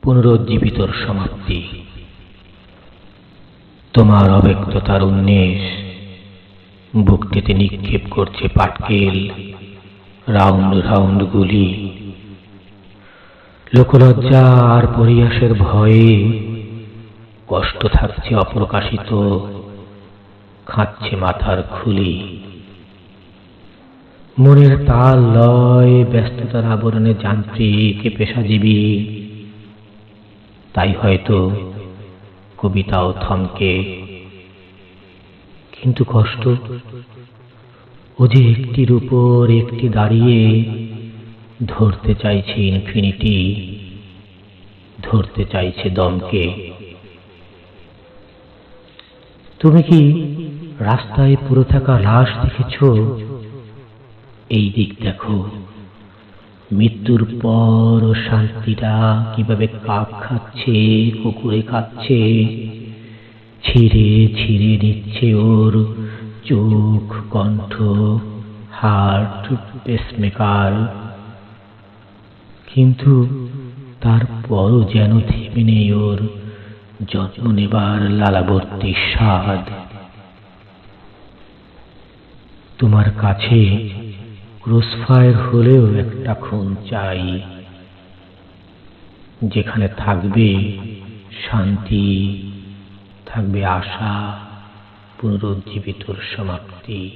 পুনরুজ্জীবিতর সমাপ্তি। তোমার অব্যক্ততার উন্মেষ বুকটিতে নিক্ষেপ করছে পাটকেল, রাউন্ড রাউন্ড গুলি। লোকলজ্জা আর পরিহাসের ভয়ে কষ্ট থাকছে অপ্রকাশিত, খাচ্ছে মাথার খুলি। মনের তাল লয় ব্যস্ততার আবরণে যান্ত্রিক পেশাজীবী। তাই হয়তো কবিতাও থমকে। কিন্তু কষ্ট, ও যে একটির উপর একটি দাঁড়িয়ে ধরতে চাইছে ইনফিনিটি, ধরতে চাইছে দমকে। তুমি কি রাস্তায় পড়ে থাকা লাশ দেখেছ? এই দিক দেখো, মৃত্যুর পর শান্তিটা কিভাবে কাক খাচ্ছে, কুকুরে খাচ্ছে, ছিঁড়ে ছিঁড়ে নিচ্ছে ওর চোখ, কণ্ঠ, হার্ট, পেসমেকার। কিন্তু তারপরও যেন থেমে নেই ওর জন্ম নেবার লালাবর্তী স্বাদ। তোমার কাছে ক্রসফায়ার হলেও একটা খুন চাই, যেখানে থাকবে শান্তি, থাকবে আশা, পুনরুজ্জীবিতর সমাপ্তি।